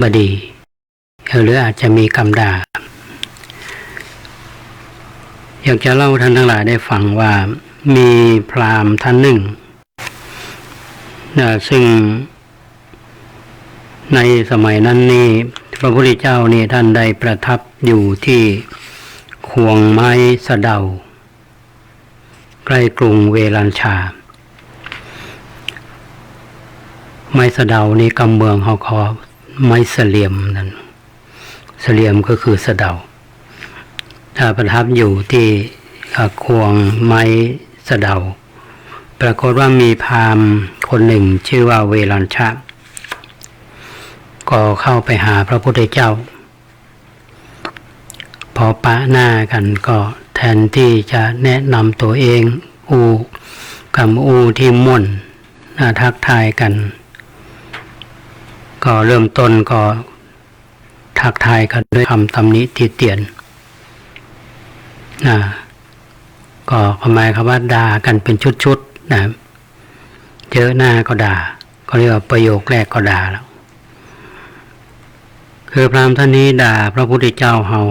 บดีหรืออาจจะมีคำด่าอยากจะเล่าท่านทั้งหลายได้ฟังว่ามีพราหมณ์ท่านหนึ่งซึ่งในสมัยนั้นนี่พระพุทธเจ้านี่ท่านได้ประทับอยู่ที่ควงไม้สะเดาใกล้กรุงเวลัญชาไม้สะเดานี่กำเมืองเขาขอไม้เสลี่ยมนั่นเสลี่ยมก็คือสะเดาประทับอยู่ที่ควงไม้สะเดาปรากฏว่ามีพราหมณ์คนหนึ่งชื่อว่าเวลัญชะก็เข้าไปหาพระพุทธเจ้าพอปะหน้ากันก็แทนที่จะแนะนำตัวเองที่ม่วนทักทายกันก็เริ่มต้นก็ทักทายกันด้วยคำตำหนิติเตียนก็หมายความว่าด่ากันเป็นชุดๆนะเจอหน้าก็ด่าก็เรียกว่าประโยคแรกก็ด่าแล้วคือพราหมณ์ท่านนี้ด่าพระพุทธเจ้าเฮา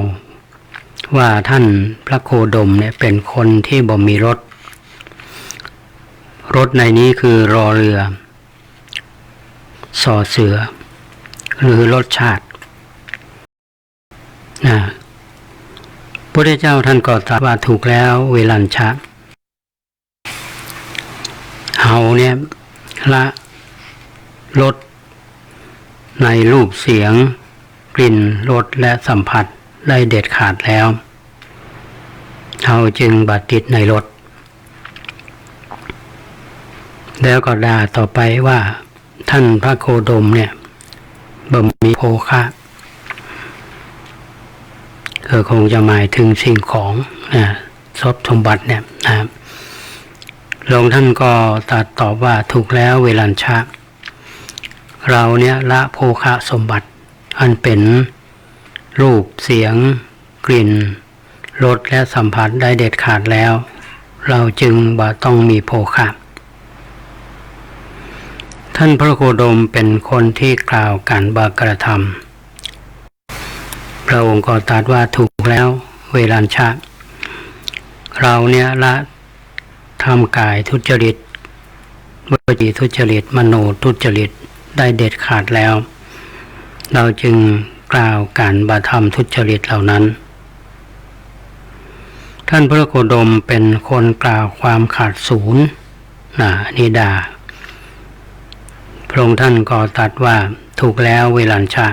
ว่าท่านพระโคดมเนี่ยเป็นคนที่บ่มีรถในนี้คือรอเรือสอเสือหรือรสชาติพระพุทธเจ้าท่านก็ตรัสว่าถูกแล้วเวลัญชะเฮาเนี่ยละรสในรูปเสียงกลิ่นรสและสัมผัสได้เด็ดขาดแล้วเฮาจึงบาดติดในรสแล้วก็ด่าต่อไปว่าท่านพระโคดมเนี่ยบ่มีโภคะคงจะหมายถึงสิ่งของทรัพย์สมบัติเนี่ยหลวงท่านก็ตรัสตอบว่าถูกแล้วเวลัญชะเราเนี่ยละโภคะสมบัติอันเป็นรูปเสียงกลิ่นรสและสัมผัสได้เด็ดขาดแล้วเราจึงบ่ต้องมีโภคะท่านพระโคดมเป็นคนที่กล่าวการบากระทำพระองค์ก็ตรัสว่าถูกแล้วเวลัญชะเราเนี่ยละทำกายทุจริตวจีทุจริตมโนทุจริตได้เด็ดขาดแล้วเราจึงกล่าวการบาทำทุจริตเหล่านั้นท่านพระโคดมเป็นคนกล่าวความขาดศูนย์นิดาพระองค์ท่านก็ตรัสว่าถูกแล้วเวลัญชะ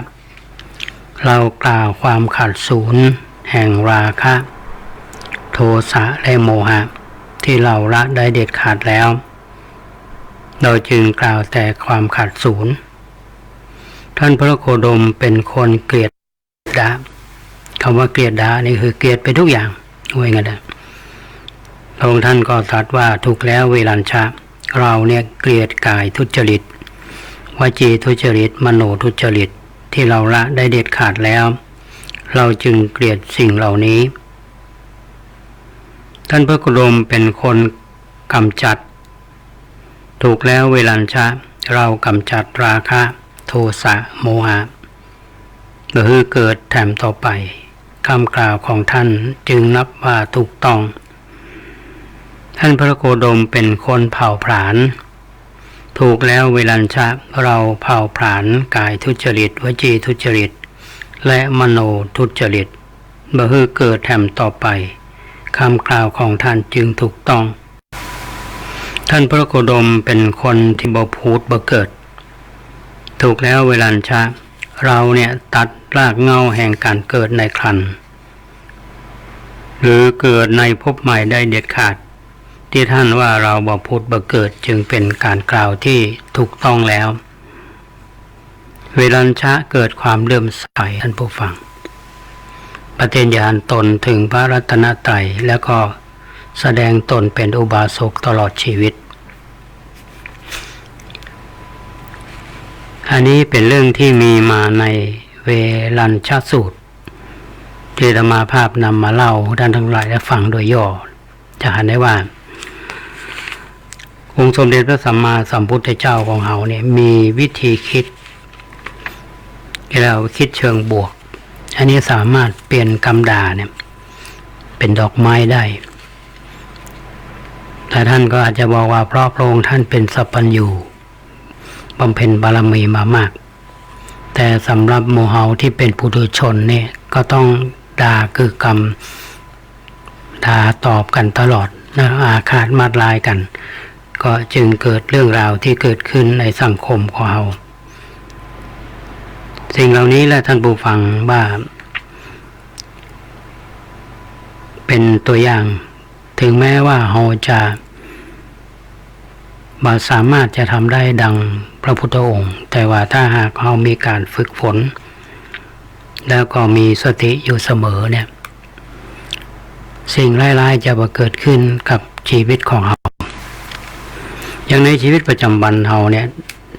เรากล่าวความขาดศูนย์แห่งราคะโทสะและโมหะที่เราละได้เด็ดขาดแล้วเราจึงกล่าวแต่ความขาดศูนย์ท่านพระโคดมเป็นคนเกลียดดาคำว่าเกลียดดานี่คือเกลียดไปทุกอย่างว่าไงนะพระองค์ท่านก็ตรัสว่าถูกแล้วเวลัญชะเราเนี่ยเกลียดกายทุจริตวจีทุจริตมโนทุจริตที่เราละได้เด็ดขาดแล้วเราจึงเกลียดสิ่งเหล่านี้ท่านพระโคดมเป็นคนกำจัดถูกแล้วเวลัญชะเรากำจัดราคะโทสะโมหะก็คือเกิดแถมต่อไปคำกล่าวของท่านจึงนับว่าถูกต้องท่านพระโคดมเป็นคนเผาผลาญถูกแล้วเวลัญชะเราเผาผลาญกายทุจริตวจีทุจริตและมโนทุจริตบ่คือเกิดแถมต่อไปคำกล่าวของท่านจึงถูกต้องท่านพระโคดมเป็นคนที่บ่พูดบ่เกิดถูกแล้วเวลัญชะเราเนี่ยตัดรากเหง้าแห่งการเกิดในครรภ์หรือเกิดในภพใหม่ได้เด็ดขาดที่ท่านว่าเราบ่พูดบ่เกิดจึงเป็นการกล่าวที่ถูกต้องแล้วเวลัญชะเกิดความเลื่อมใสท่านผู้ฟังปฏิญาณตนถึงพระรัตนตรัยแล้วก็แสดงตนเป็นอุบาสกตลอดชีวิตอันนี้เป็นเรื่องที่มีมาในเวลัญชสูตรที่อาตมาภาพนำมาเล่าท่านทั้งหลายได้ฟังโดยย่อจะเห็นได้ว่า องค์สมเด็จพระสัมมาสัมพุทธเจ้าของเราเนี่ยมีวิธีคิด ที่เราคิดเชิงบวกอันนี้สามารถเปลี่ยนคำด่าเนี่ยเป็นดอกไม้ได้แต่ท่านก็อาจจะบอกว่าเพราะพระองค์ท่านเป็นสัพพัญญูบำเพ็ญบารมีมามากแต่สำหรับหมู่เฮาที่เป็นปุถุชนเนี่ยก็ต้องด่าคือกรรมด่าตอบกันตลอดนะอาฆาตมาดลายกัน ก็จึงเกิดเรื่องราวที่เกิดขึ้นในสังคมของเราสิ่งเหล่านี้แหละท่านผู้ฟังว่าเป็นตัวอย่างถึงแม้ว่าเราจะมาสามารถจะทำได้ดังพระพุทธองค์แต่ว่าถ้าหากเรามีการฝึกฝนแล้วก็มีสติอยู่เสมอเนี่ยสิ่งร้ายๆจะมาเกิดขึ้นกับชีวิตของเราอย่างในชีวิตประจำวันเราเนี่ย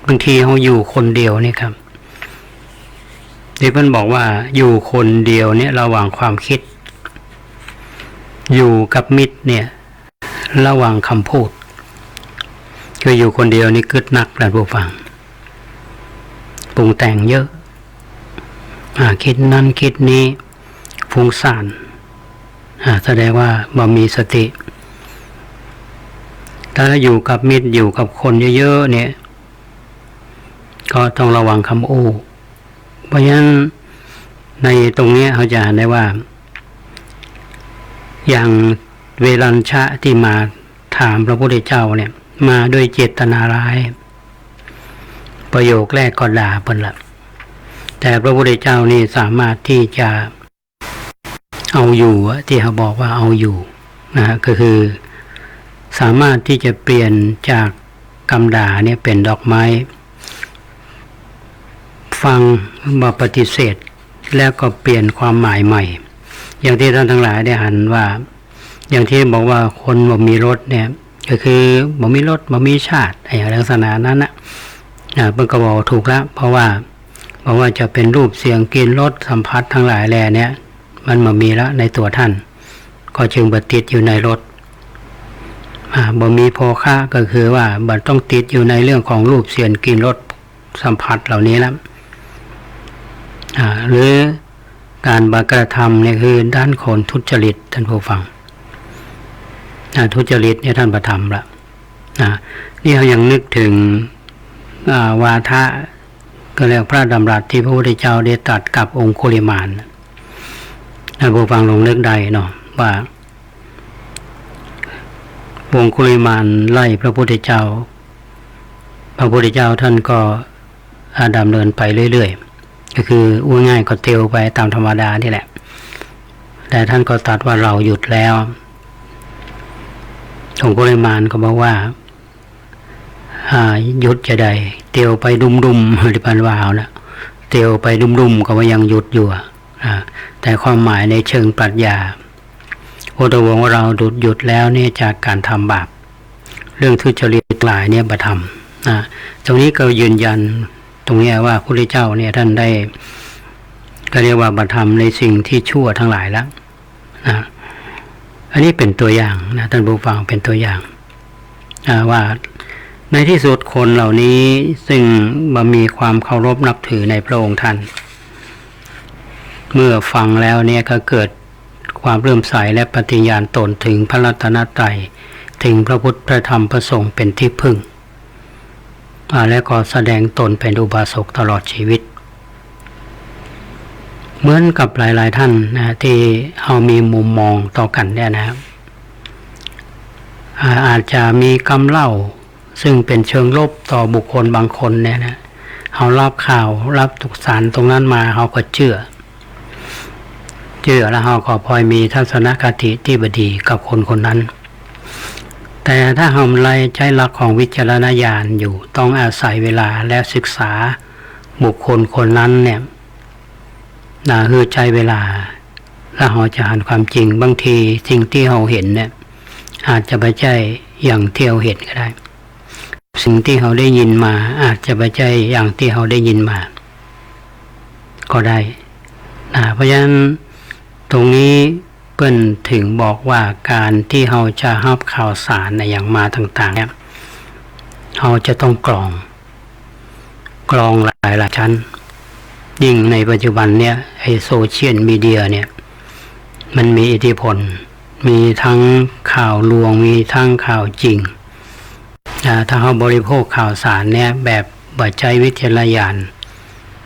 บางทีเราอยู่คนเดียวนี่ครับที่เพิ่นบอกว่าอยู่คนเดียวเนี่ยระหว่างความคิดอยู่กับมิตรเนี่ยระหว่างคำพูดคืออยู่คนเดียวนี่กึดนักท่านผู้ฟังปรุงแต่งเยอะคิดนั่นคิดนี้ฟุ้งซ่านแสดงว่าบ่มีสติถ้าอยู่กับมิตรอยู่กับคนเยอะๆเนี่ยก็ต้องระวังคำอู้เพราะฉะนั้นในตรงนี้เขาจะได้ว่าอย่างเวรัญชะที่มาถามพระพุทธเจ้าเนี่ยมาด้วยเจตนาร้ายประโยคแรกก็ด่าเพิ่นละแต่พระพุทธเจ้านี่สามารถที่จะเอาอยู่ที่เขาบอกว่าเอาอยู่นะก็คือสามารถที่จะเปลี่ยนจากคำด่าเนี่ยเป็นดอกไม้ฟังมาปฏิเสธแล้วก็เปลี่ยนความหมายใหม่อย่างที่ท่านทั้งหลายได้อ่านว่าอย่างที่บอกว่าคนบ่มีรถเนี่ยก็คือบ่มีรถบ่มีชาติอย่างลักษณะนั้นนะเพิ่นก็บอกถูกแล้วเพราะว่าจะเป็นรูปเสียงกลิ่นรสสัมผัสทั้งหลายแลเนี่ยมันบ่มีแล้วในตัวท่านก็จึงบ่ติดอยู่ในรถบ่มีโภคะก็คือว่าบ่ต้องติดอยู่ในเรื่องของรูปเสียงกลิ่นรสสัมผัสเหล่านี้แล้วหรือการบักระทำเนี่ยคือด้านคนทุจริตท่านผู้ฟังทุจริตเนี่ยท่านประทำละนี่เรายังนึกถึงวาทะก็เรียกพระดำรัสที่พระพุทธเจ้าได้ตรัสกับองคุลิมานท่านผู้ฟังลองนึกได้เนาะว่าองคุลิมานไล่พระพุทธเจ้าท่านก็ดำเนินไปเรื่อยๆก็คือง่ายก็เตียวไปตามธรรมดานี่แหละแต่ท่านก็ตรัสว่าเราหยุดแล้วองคุลิมานก็บอกว่าหยุดจะได้เตียวไปดุมๆที่พันว่าเอานะเตียวไปดุมๆก็ว่ายังหยุดอยู่แต่ความหมายในเชิงปรัชญาพระองค์ว่าเราหยุดแล้วเนี่ยจากการทำบาปเรื่องทุจริตหลายเนี่ยบ่ทำตรงนี้ก็ยืนยันตรงนี้ว่าพระพุทธเจ้าเนี่ยท่านได้ก็เรียกว่าบ่ทำในสิ่งที่ชั่วทั้งหลายแล้วอันนี้เป็นตัวอย่างนะท่านผู้ฟังเป็นตัวอย่างว่าในที่สุดคนเหล่านี้ซึ่งมีความเคารพนับถือในพระองค์ท่านเมื่อฟังแล้วเนี่ยก็เกิดความเลื่อมใสและปฏิญาณตนถึงพระรัตนตรัยถึงพระพุทธพระธรรมพระสงฆ์เป็นที่พึ่งและก็แสดงตนเป็นอุบาสกตลอดชีวิตเหมือนกับหลายๆท่านนะที่เรามีมุมมองต่อกันเนี่ยนะครับอาจจะมีคำเล่าซึ่งเป็นเชิงลบต่อบุคคลบางคนเนี่ยนะเขารับข่าวรับตุกสารตรงนั้นมาเขาก็เชื่อแล้วเขาก็พลอยมีทัศนคติที่บดีกับคนคนนั้นแต่ถ้าเราใช้หลักของวิจารณญาณอยู่ต้องอาศัยเวลาและศึกษาบุคคลคนนั้นเนี่ยคือใช้เวลาแล้วเราจะอ่านความจริงบางทีสิ่งที่เราเห็นเนี่ยอาจจะไม่ใช่อย่างที่เราเห็นก็ได้สิ่งที่เราได้ยินมาอาจจะไม่ใช่อย่างที่เราได้ยินมาก็ได้เพราะฉะนั้นตรงนี้เปิ้นถึงบอกว่าการที่เราจะรับข่าวสารในอย่างมาต่างๆเนี่ยเราจะต้องกรองหลายชั้น ยิ่งในปัจจุบันเนี่ยไอโซเชียลมีเดียเนี่ยมันมีอิทธิพลมีทั้งข่าวลวงมีทั้งข่าวจริงถ้าเขาบริโภคข่าวสารเนี่ยแบบบัจจัยวิจารณญาณ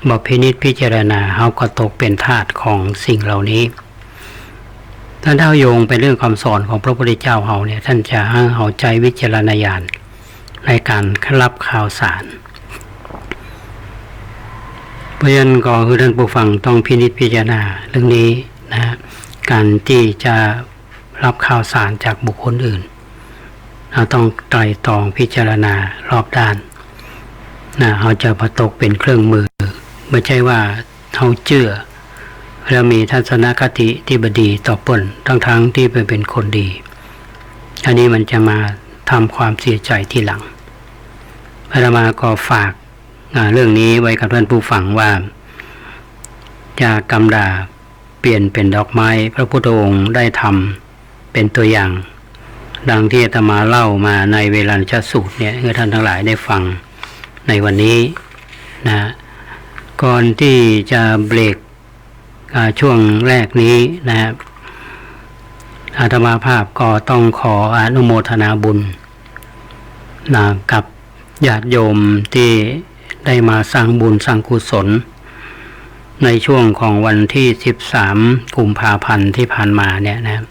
บ่พินิจพิจารณาเขาก็ตกเป็นทาสของสิ่งเหล่านี้ถ้าโยงไปเรื่องคำสอนของพระพุทธเจ้าเขาเนี่ยท่านจะให้เอาใจวิจารณญาณในการรับข่าวสารเพราะฉะนั้นก็คือท่านผู้ฟังต้องพินิจพิจารณาเรื่องนี้นะการที่จะรับข่าวสารจากบุคคลอื่นเราต้องไตร่ตรองพิจารณารอบด้านเราจะประตกเป็นเครื่องมือไม่ใช่ว่าเราเชื่อแล้วมีทัศนคติที่บดีต่อตนทั้งที่เป็นคนดีอันนี้มันจะมาทำความเสียใจทีหลังอาตมาก็ฝากเรื่องนี้ไว้กับท่านผู้ฟังว่าจะกำดาเปลี่ยนเป็นดอกไม้พระพุทธองค์ได้ทำเป็นตัวอย่างดังที่อาตมาเล่ามาในเวลาชสูตรเนี่ยให้ท่านทั้งหลายได้ฟังในวันนี้นะก่อนที่จะเบรกช่วงแรกนี้นะครับอาตมาภาพก็ต้องขออนุโมทนาบุญกับญาติโยมที่ได้มาสร้างบุญสร้างกุศลในช่วงของวันที่13กุมภาพันธ์ที่ผ่านมาเนี่ยนะ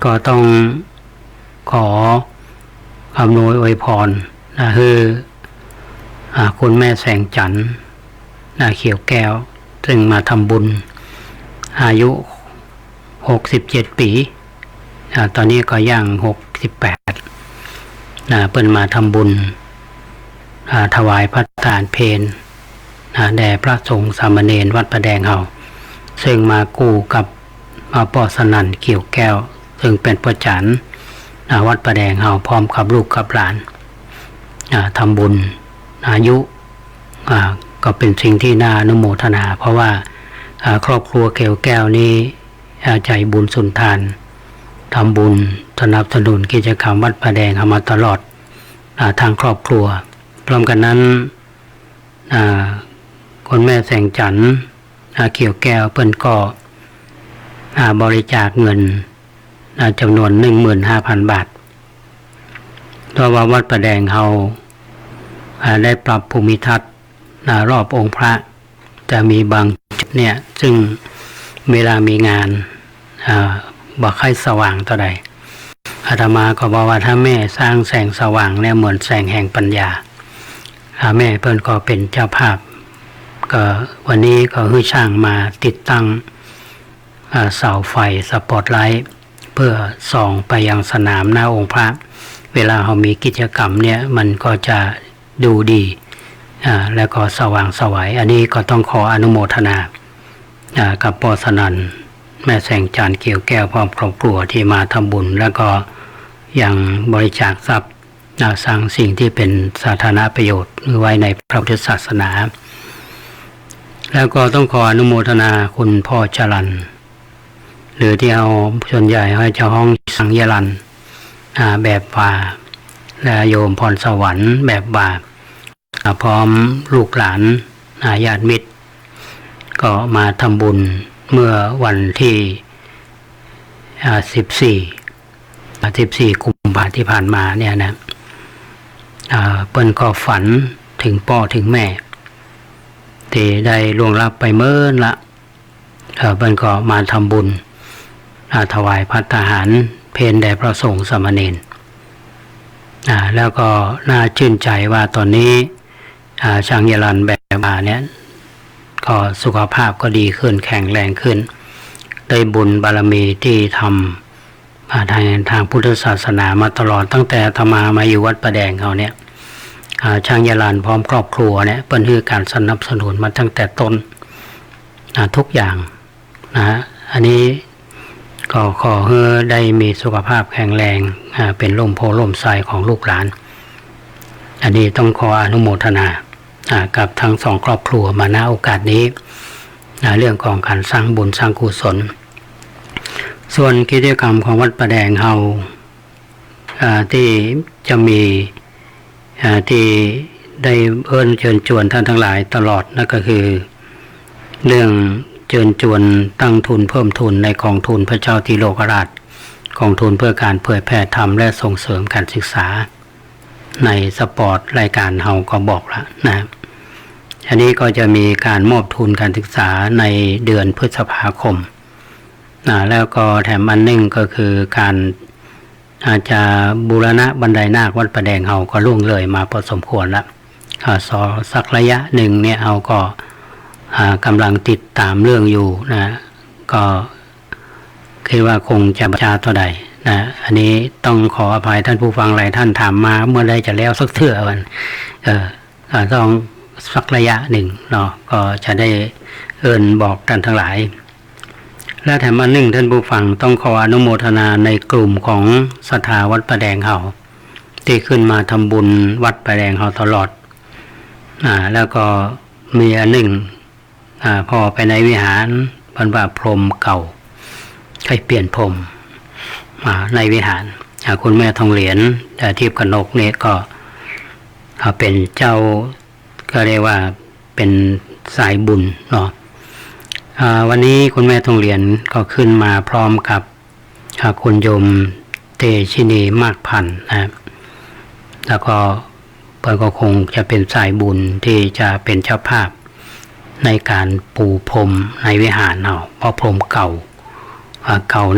ก็ต้องขออำนวยอวยพรคือคุณแม่แสงจันทร์เขียวแก้วซึ่งมาทำบุญอายุ67ปีตอนนี้ก็ย่าง68เพิ่นมาทำบุญถวายพระทานเพลแด่พระสงฆ์สามเณรวัดประแดงเฮาซึ่งมากู้กับปอสนั่นเขียวแก้วซึ่งเป็นประจันวัดประแดงเฮาพร้อมกับลูกกับหลานทำบุญอายุก็เป็นสิ่งที่น่าอนุโมทนาเพราะว่าครอบครัวเขียวแก้วนี้ใจบุญสุนทานทำบุญสนับสนุนกิจกรรมวัดประแดงมาตลอดทางครอบครัวพร้อมกันนั้นคนแม่แสงจันทร์เขียวแก้วเปิ้นก็บริจาคเงินจำนวน 15,000 บาทเพราะว่าวัดประแดงเฮาได้ปรับภูมิทัศน์รอบองค์พระจะมีบางจุดเนี่ยซึ่งเวลามีงานบ่ค่อยสว่างเท่าใดอาตมาก็บอกว่าถ้าแม่สร้างแสงสว่างเนี่ยเหมือนแสงแห่งปัญญาแม่เพิ่นก็เป็นเจ้าภาพก็วันนี้ก็คือช่างมาติดตั้งเสาไฟสปอตไลท์เพื่อส่องไปยังสนามหน้าองค์พระเวลาเขามีกิจกรรมเนี่ยมันก็จะดูดีแล้วก็สว่างสวยอันนี้ก็ต้องขออนุโมทนากับปอสนันแม่แสงจันทร์เกี่ยวแก้วพร้อมครอบครัวที่มาทำบุญแล้วก็ยังบริจาคทรัพย์สร้างสิ่งที่เป็นสาธารณประโยชน์ไว้ในพระพุทธศาสนาแล้วก็ต้องขออนุโมทนาคุณพ่อจรัญหรือที่เอาส่วนใหญ่ให้เจ้าห้องสังยรันแบบว่าและโยมพรสวรรค์แบบว่าพร้อมลูกหลานญาติมิตรก็มาทำบุญเมื่อวันที่14กุมภาพันธ์ที่ผ่านมาเนี่ยนะเปิ้นก็ฝันถึงพ่อถึงแม่ที่ได้ล่วงลับไปเมื่อละเปิ้นก็มาทำบุญถวายภัตตาหารเพลแด่พระสงฆ์สามเณรแล้วก็น่าชื่นใจว่าตอนนี้ช่างยรันแบบมาเนี่ยก็สุขภาพก็ดีขึ้นแข็งแรงขึ้นได้บุญบารมีที่ทำทางพุทธศาสนามาตลอดตั้งแต่อาตมาอยู่วัดประแดงเขาเนี่ยช่างยรันพร้อมครอบครัวเนี่ยเปิ้นคือการสนับสนุนมาตั้งแต่ต้นทุกอย่างอันนี้ก็ขอให้ได้มีสุขภาพแข็งแรงเป็นร่มโพล่มไทรของลูกหลานอันนี้ต้องขออนุโมทนากับทั้งสองครอบครัวมาณโอกาสนี้เรื่องของการสร้างบุญสร้างกุศลส่วนกิจกรรมของวัดประแดงเฮาที่จะมีที่ ได้เชิญชวนท่านทั้งหลายตลอดนั่นก็คือเรื่องเชิญชวนตั้งทุนเพิ่มทุนในกองทุนพระเจ้าติโลกราชกองทุนเพื่อการเผยแผ่ธรรมและส่งเสริมการศึกษาในสปอร์ตรายการเฮาก็บอกแล้วนะอันนี้ก็จะมีการมอบทุนการศึกษาในเดือนพฤษภาคมแล้วก็แถมอันหนึ่งก็คือการอาจจะบูรณะบันไดนาควัดประแดงเฮาก็ล่วงเลยมาพอสมควรแล้วสักระยะหนึ่งเนี่ยเฮาก็กำลังติดตามเรื่องอยู่นะก็คิดว่าคงจะประชาเท่าใดนะอันนี้ต้องขออภัยท่านผู้ฟังหลายท่านถามมาเมื่อใดจะแล้วสักเทื่อวันต้องสักระยะหนึ่งเนาะก็จะได้บอกท่านทั้งหลายและแถมอันหนึ่งท่านผู้ฟังต้องขออนุโมทนาในกลุ่มของศรัทธาวัดประแดงเฮาที่ขึ้นมาทำบุญวัดประแดงเฮาตลอดแล้วก็มีอันหนึ่งพอไปในวิหารบรรพพรหมเก่าให้เปลี่ยนพรหมในวิหารคุณแม่ทองเหรียญทิพย์กนกนี่ก็เป็นเจ้าก็เรียกว่าเป็นสายบุญเนาะวันนี้คุณแม่ทองเหรียญก็ขึ้นมาพร้อมกับคุณโยมเตชินีมากพันธ์นะแล้วก็เพิ่นก็คงจะเป็นสายบุญที่จะเป็นเจ้าภาพในการปูพรมในวิหารเราเพราะพรมเก่า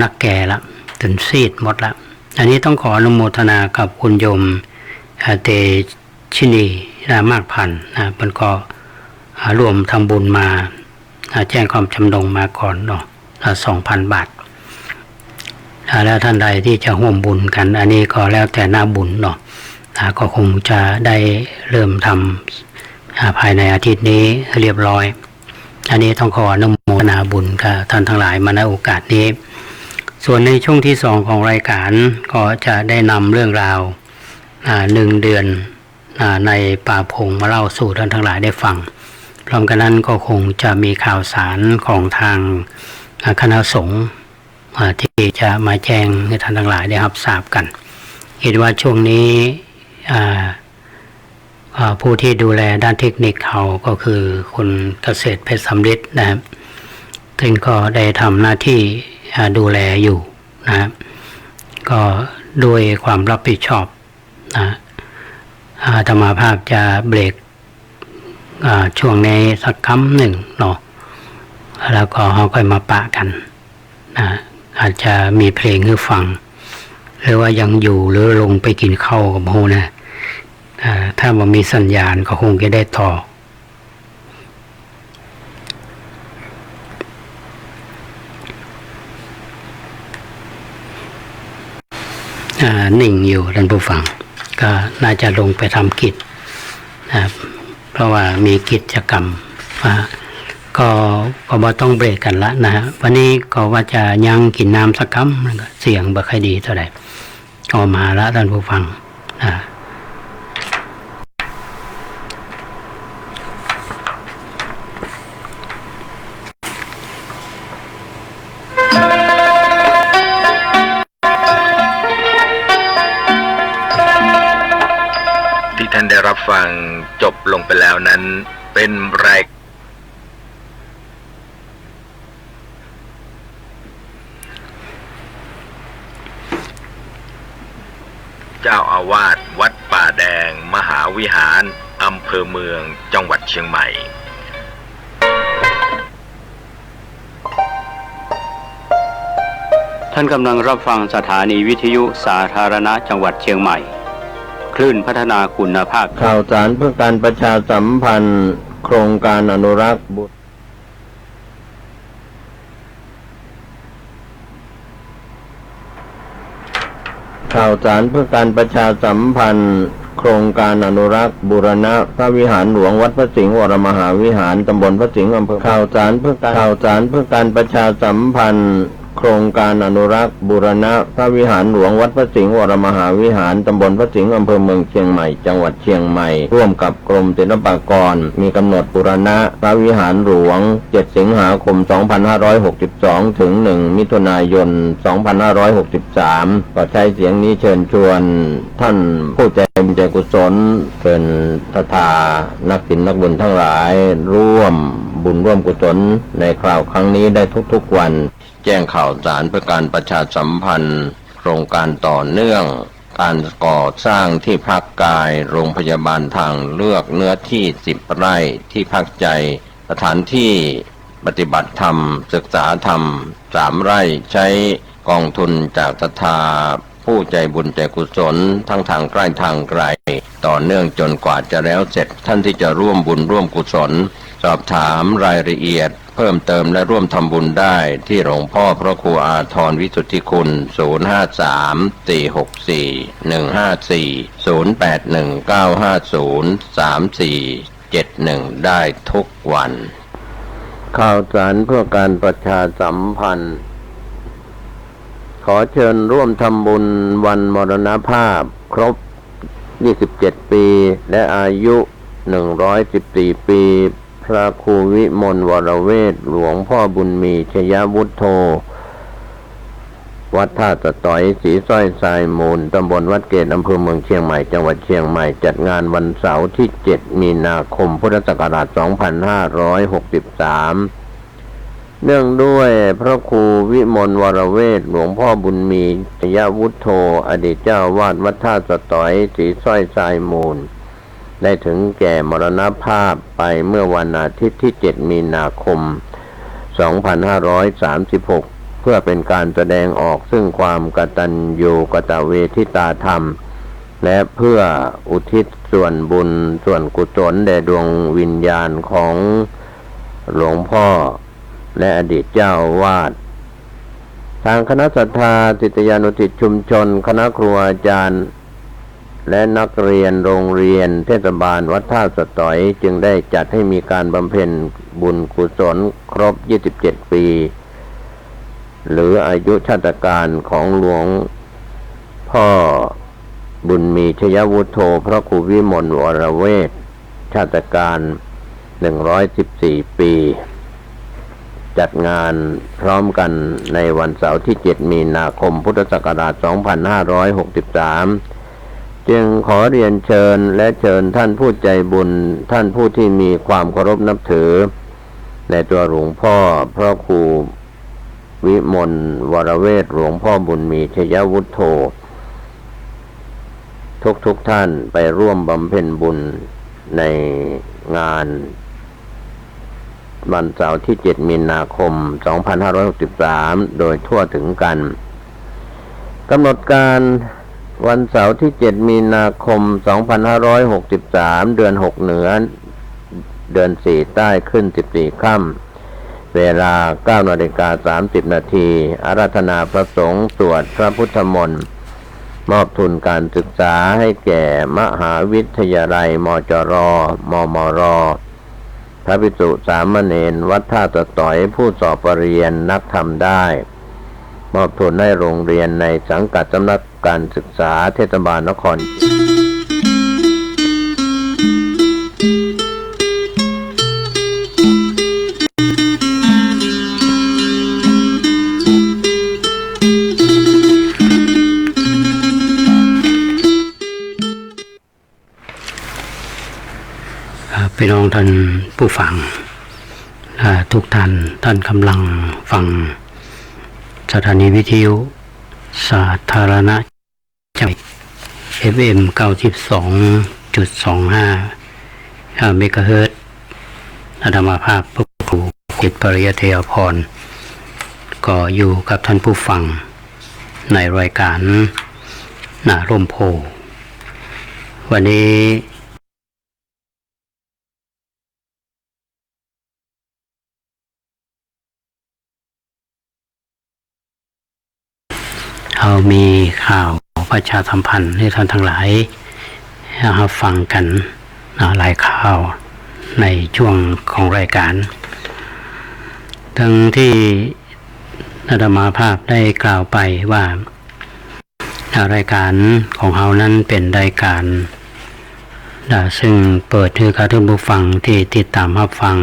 นักแก่ละจนซีดหมดละอันนี้ต้องขออนุโมทนากับคุณโยมเตชินีมากพันธ์นะเพิ่นก็ร่วมทำบุญมาแจ้งความจำนงมาก่อนเนาะ 2,000 บาทแล้วท่านใดที่จะร่วมบุญกันอันนี้ก็แล้วแต่หน้าบุญเนาะก็คงจะได้เริ่มทำภายในอาทิตย์นี้เรียบร้อยอันนี้ต้องขออนุโมทนาบุญกับท่านทั้งหลายมาในโอกาสนี้ส่วนในช่วงที่2ของรายการก็จะได้นำเรื่องราว1 เดือนในป่าพงมาเล่าสู่ท่านทั้งหลายได้ฟังพร้อมกันนั้นก็คงจะมีข่าวสารของทางคณะสงฆ์ที่จะมาแจ้งให้ท่านทั้งหลายได้รับทราบกันคิดว่าช่วงนี้ผู้ที่ดูแลด้านเทคนิคเขาก็คือคุณเกษตรเพชรสำริดนะครับซึ่งก็ได้ทำหน้าที่ดูแลอยู่นะครับก็ด้วยความรับผิดชอบอาตมาภาพจะเบรกช่วงนี้สักคำหนึ่งเนาะแล้วก็เขาค่อยมาปะกันอาจจะมีเพลงให้ฟังหรือว่ายังอยู่หรือลงไปกินข้าวกับโฮนะถ้ามันมีสัญญาณก็คงจะได้ต่อนิ่งอยู่ท่านผู้ฟังก็น่าจะลงไปทำกิจเพราะว่ามีกิจกรรมก็บ่ต้องเบรกกันละนะฮะวันนี้ก็ว่าจะยังกินน้ำสักคำเสียงบ่ค่อยดีเท่าไหร่ก็มาละท่านผู้ฟังที่ท่านได้รับฟังจบลงไปแล้วนั้นเป็นรายเจ้าอาวาสวัดป่าแดงมหาวิหารอำเภอเมืองจังหวัดเชียงใหม่ท่านกำลังรับฟังสถานีวิทยุสาธารณะจังหวัดเชียงใหม่คลื่นพัฒนาคุณภาพข่าวสารเพื่อการประชาสัมพันธ์โครงการอนุรักษ์บุตรข่าวสารเพื่อการประชาสัมพันธ์โครงการอนุรักษ์บูรณะพระวิหารหลวงวัดพระสิงห์วรมหาวิหารตำบลพระสิงห์อำเภอข่าวสารเพื่อการประชาสัมพันธ์โครงการอนุรักษ์บูรณะพระวิหารหลวงวัดพระสิงห์วรมหาวิหารตำบลพระสิงห์อำเภอเมืองเชียงใหม่จังหวัดเชียงใหม่ร่วมกับกรมศิลปากรมีกำหนดบูรณะพระวิหารหลวง7 สิงหาคม 2562 ถึง 1 มิถุนายน 2563 ก็ใช้เสียงนี้เชิญชวนท่านผู้ใจบุญ ใจกุศลเป็นศรัทธานักศิลนักบุญทั้งหลายร่วมบุญร่วมกุศลในคราวครั้งนี้ได้ทุกๆวันแจ้งข่าวสารเพื่อการประชาสัมพันธ์โครงการต่อเนื่องการก่อสร้างที่พักกายโรงพยาบาลทางเลือกเนื้อที่10 ไร่ที่พักใจสถานที่ปฏิบัติธรรมศึกษาธรรม3 ไร่ใช้กองทุนจากศรัทธาผู้ใจบุญใจกุศลทั้งทางใกล้ทางไกลต่อเนื่องจนกว่าจะแล้วเสร็จท่านที่จะร่วมบุญร่วมกุศลสอบถามรายละเอียดเพิ่มเติมและร่วมทำบุญได้ที่หลวงพ่อพระครูอาทรวิสุทธิคุณ053-464-154-081950-3471ได้ทุกวันข่าวสารเพื่อการประชาสัมพันธ์ขอเชิญร่วมทำบุญวันมรณภาพครบ27 ปีและอายุ114 ปีพระครูวิมลวรเวทหลวงพ่อบุญมีชยวุฒโธวัดท่าตะต๋อยศรีสร้อยทรายมูลตำบลวัดเกตอำเภอเมืองเชียงใหม่จังหวัดเชียงใหม่จัดงานวันเสาร์ที่7 มีนาคมพุทธศักราช 2563เนื่องด้วยพระครูวิมลวรเวทหลวงพ่อบุญมีชยวุฒโธอดีตเจ้าวาดวัดท่าตะต๋อยศรีสร้อยทรายมูลได้ถึงแก่มรณภาพไปเมื่อวันอาทิตย์ที่7 มีนาคม 2536เพื่อเป็นการแสดงออกซึ่งความกตัญญูกตเวทิตาธรรมและเพื่ออุทิศส่วนบุญส่วนกุศลแด่ดวงวิญญาณของหลวงพ่อและอดีตเจ้าวาดทางคณะศรัทธาศิษยานุศิษย์ชุมชนคณะครูอาจารย์และนักเรียนโรงเรียนเทศบาลวัดท่าสะต๋อยจึงได้จัดให้มีการบำเพ็ญบุญกุศลครบ27 ปีหรืออายุชาตการของหลวงพ่อบุญมีชยวุฒโธพระครูวิมลวรเวทชาตการ114 ปีจัดงานพร้อมกันในวันเสาร์ที่7 มีนาคมพุทธศักราช 2563จึงขอเรียนเชิญและเชิญท่านผู้ใจบุญท่านผู้ที่มีความเคารพนับถือในตัวหลวงพ่อพระครูวิมลวรเวทหลวงพ่อบุญมีชยวุฒโธทุกท่านไปร่วมบำเพ็ญบุญในงานวันเสาร์ที่ 7 มีนาคม 2563โดยทั่วถึงกันกำหนดการวันเสาร์ที่ 7 มีนาคม 2563เดือน6เหนือเดือน4ใต้ขึ้น14ค่ำเวลา 9:30 นาทีอาราธนาพระสงฆ์สวดพระพุทธมนต์มอบทุนการศึกษาให้แก่มหาวิทยาลัยมจรมมรพระภิกษุสามเณรวัดท่าตะต๋อยผู้สอบปรริญญานักธรรมได้มอบทุนให้โรงเรียนในสังกัดสำนักการศึกษาเทศบาลนครพี่น้องท่านผู้ฟังทุกท่านกำลังฟังสถานีวิทยุสาธารณะจังหวัด FM 92.25 เมกะเฮิรตซ์อาตมาภาพพระครูกิตปริยเทยพรก็อยู่กับท่านผู้ฟังในรายการร่มโพวันนี้เรามีข่าวประชาสัมพันธ์ให้ท่านทั้งหลายฟังกันหลายข่าวในช่วงของรายการทั้งที่อาตมาภาพได้กล่าวไปว่ารายการของเรานั้นเป็นรายการซึ่งเปิดให้กับท่านผู้ฟังที่ติดตามรับฟัง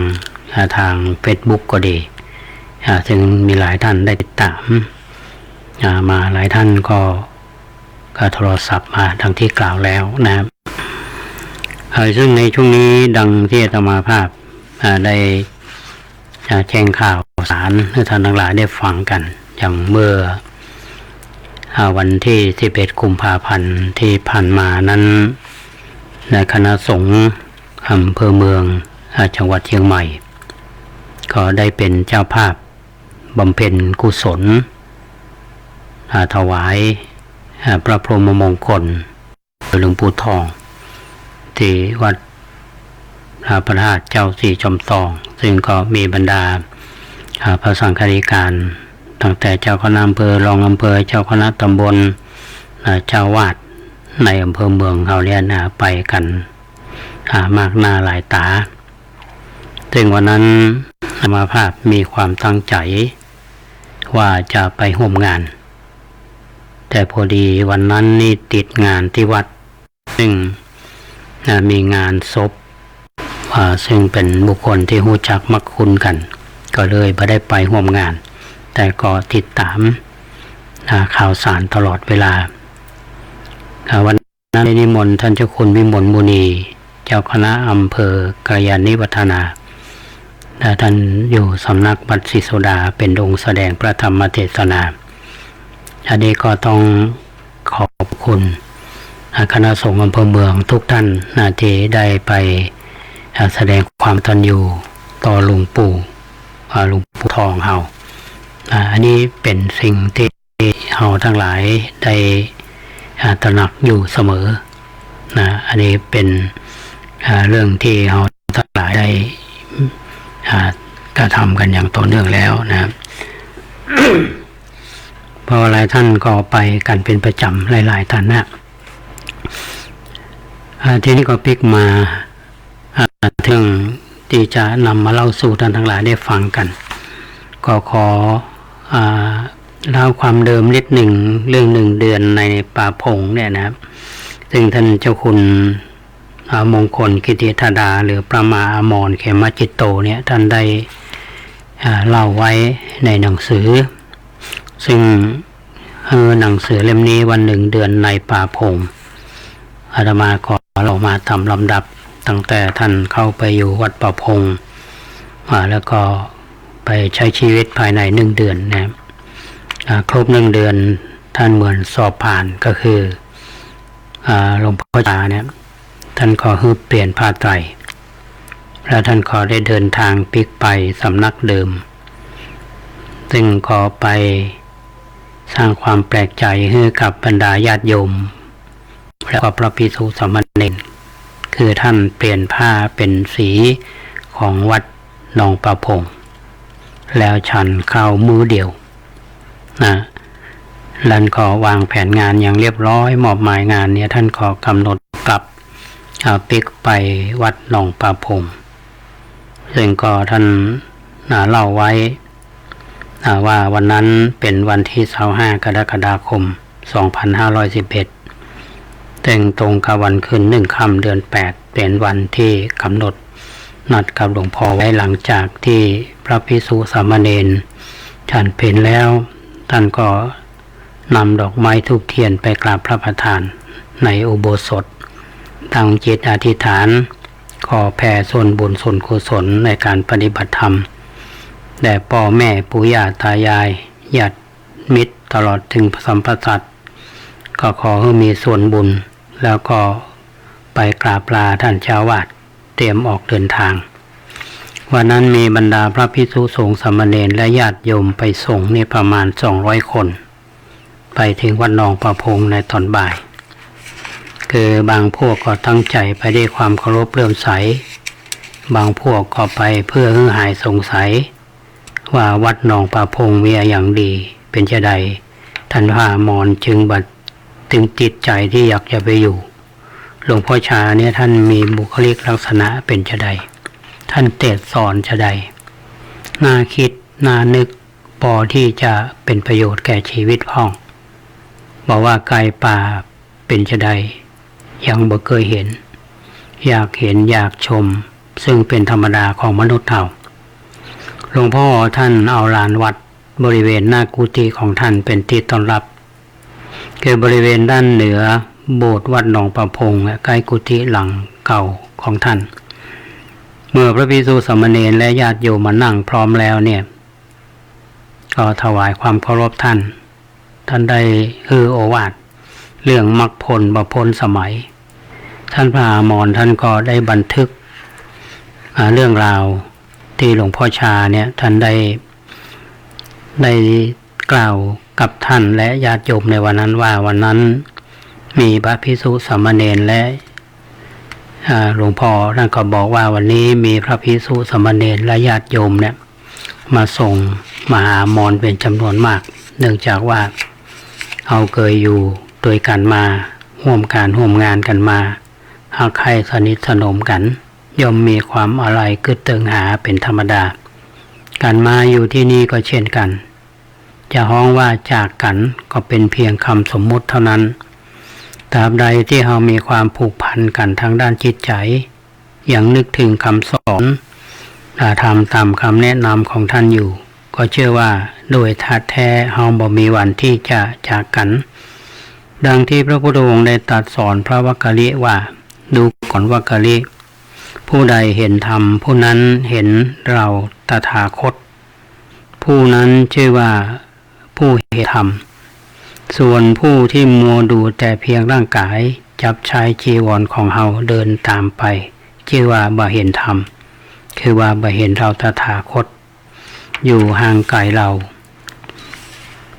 ทาง Facebook ก็ดีซึ่งมีหลายท่านได้ติดตามมาหลายท่านก็โทรศัพท์มาทั้งที่กล่าวแล้วนะครับ ซึ่งในช่วงนี้ดังที่อาตมาภาพได้แจ้งข่าวสารให้ท่านทั้งหลายได้ฟังกันอย่างเมื่อวันที่11 กุมภาพันธ์ที่ผ่านมานั้นในคณะสงฆ์อำเภอเมืองจังหวัดเชียงใหม่ก็ได้เป็นเจ้าภาพบำเพ็ญกุศลถวายพระพรหมมงคลหลวงปู่ทองที่วัดพระธาตุเจ้าสีจอมทองซึ่งก็มีบรรดาพระสังฆาธิการตั้งแต่เจ้าคณะอำเภอรองอำเภอเจ้าคณะตำบลเจ้าวาดในอำเภอเมืองเขาเนี่ยไปกันมากหน้าหลายตาซึ่งวันนั้นอาตมาภาพมีความตั้งใจว่าจะไปร่วมงานแต่พอดีวันนั้นนี่ติดงานที่วัดซึ่งมีงานศพซึ่งเป็นบุคคลที่รู้จักมักคุ้นกันก็เลยไม่ได้ไปร่วมงานแต่ก็ติดตามข่าวสารตลอดเวลาวันนั้นนิมนต์ท่านเจ้าคุณวิมลมุนีเจ้าคณะอำเภอกัลยาณิวัฒนาท่านอยู่สำนักวัดศรีโสดาเป็นองค์แสดงพระธรรมเทศนาอันนี้ก็ต้องขอบคุณคณะสงฆ์อำเภอเมืองทุกท่านที่ได้ไปแสดงความตัญญูต่อหลวงปู่ทองเฮาอันนี้เป็นสิ่งที่เฮาทั้งหลายได้ตระหนักอยู่เสมออันนี้เป็นเรื่องที่เฮาทั้งหลายได้กระทำกันอย่างต่อเนื่องแล้วนะครับ เพราะหลายท่านก็ไปกันเป็นประจำหลายๆท่านนะทีนี้ก็พลิกมาถึงที่จะนำมาเล่าสู่ท่านทั้งหลายได้ฟังกันก็ขอเล่าความเดิมนิดหนึ่งเรื่อง1 เดือนในป่าพงเนี่ยนะครับซึ่งท่านเจ้าคุณมงคลกิติธดาหรือประมาอมรเขมจิตโตเนี่ยท่านได้เล่าไว้ในหนังสือซึ่งหนังสือเล่มนี้วัน1 เดือนในป่าพงอาตมาขอเรามาทำลำดับตั้งแต่ท่านเข้าไปอยู่วัดป่าพงแล้วก็ไปใช้ชีวิตภายใน1 เดือนนะครบ1 เดือนท่านเหมือนสอบผ่านก็คือหลวงพ่อจาเนี่ยท่านขอเปลี่ยนผ้าไตรแล้วท่านขอได้เดินทางพลิกไปสำนักเดิมซึ่งขอไปสร้างความแปลกใจให้กับบรรดาญาติโยมและก็พระภิกษุสามเณรคือท่านเปลี่ยนผ้าเป็นสีของวัดหนองประพงแล้วฉันเข้ามือเดียวท่านก็วางแผนงานอย่างเรียบร้อยมอบหมายงานเนี่ยท่านก็กำหนดกลับปิกไปวัดหนองประพงซึ่งก็ท่านเล่าไว้ว่าวันนั้นเป็นวันที่25 กรกฎาคม 2511ตรงกับวันขึ้น1 ค่ำเดือน 8เป็นวันที่กำหนดนัดกับหลวงพ่อไว้หลังจากที่พระภิกษุสามเณรฉันเพลแล้วท่านก็นำดอกไม้ธูปเทียนไปกราบพระประธานในอุโบสถตั้งจิตอธิษฐานขอแผ่ส่วนบุญส่วนกุศลในการปฏิบัติธรรมแด่พ่อแม่ปู่ย่าตายายญาติมิตรตลอดถึงพระสัมภสัตว์ก็ขอให้มีส่วนบุญแล้วก็ไปกราบลาท่านเจ้าวาดเตรียมออกเดินทางวันนั้นมีบรรดาพระภิกษุสงฆ์สามเณรและญาติโยมไปส่งนี่ประมาณ200 คนไปถึงวัดหนองประพงในตอนบ่ายคือบางพวกก็ตั้งใจไปด้วยความเคารพเลื่อมใสบางพวกก็ไปเพื่อให้หายสงสัยว่าวัดหนองประพงมีอย่างดีเป็นจะใดท่านพระมรจึงบัดถึงจิตใจที่อยากจะไปอยู่หลวงพ่อชาเนี่ยท่านมีบุคลิกลักษณะเป็นจะใดท่านเทศสอนจะใดน่าคิดน่านึกพอที่จะเป็นประโยชน์แก่ชีวิตพ่องบอกว่าไก่ป่าเป็นจะใดยังบ่เคยเห็นอยากเห็นอยากชมซึ่งเป็นธรรมดาของมนุษย์เราหลวงพ่อท่านเอาลานวัดบริเวณหน้ากุฏิของท่านเป็นที่ต้อนรับคือบริเวณด้านเหนือ โบสถ์วัดหนองประพงใกล้กุฏิหลังเก่าของท่านเมื่อพระภิกษุสามเณรและญาติโยมมานั่งพร้อมแล้วเนี่ยก็ถวายความเคารพท่านได้โอวาทเรื่องมรรคผลบพ้นสมัยท่านพระอามรท่านก็ได้บันทึกเรื่องราวที่หลวงพ่อชาเนี่ยท่านได้กล่าวกับท่านและญาติโยมในวันนั้นว่าวันนั้นมีพระภิกษุสามเณรและหลวงพ่อท่านก็บอกว่าวันนี้มีพระภิกษุสามเณรและญาติโยมเนี่ยมาส่งมหามรเป็นจำนวนมากเนื่องจากว่าเอาเคยอยู่ด้วยกันมาร่วมการร่วมงานกันมาหากใครสนิทสนมกันย่อมมีความอะไรกึศเติงหาเป็นธรรมดาการมาอยู่ที่นี่ก็เช่นกันจะฮ้องว่าจากกันก็เป็นเพียงคำสมมุติเท่านั้นตราบใดที่เรามีความผูกพันกันทางด้านจิตใจอย่างนึกถึงคำสอนทำตามคำแนะนำของท่านอยู่ก็เชื่อว่าโดยธาตุแท้เราบ่มีวันที่จะจากกันดังที่พระพุทธองค์ได้ตรัสสอนพระวักกะลิว่าดูก่อนวักกะลิผู้ใดเห็นธรรมผู้นั้นเห็นเราตถาคตผู้นั้นชื่อว่าผู้เห็นธรรมส่วนผู้ที่มัวดูแต่เพียงร่างกายจับชายจีวรของเฮาเดินตามไปชื่อว่าบ่เห็นธรรมคือว่าบ่เห็นเราตถาคตอยู่ห่างไกลเรา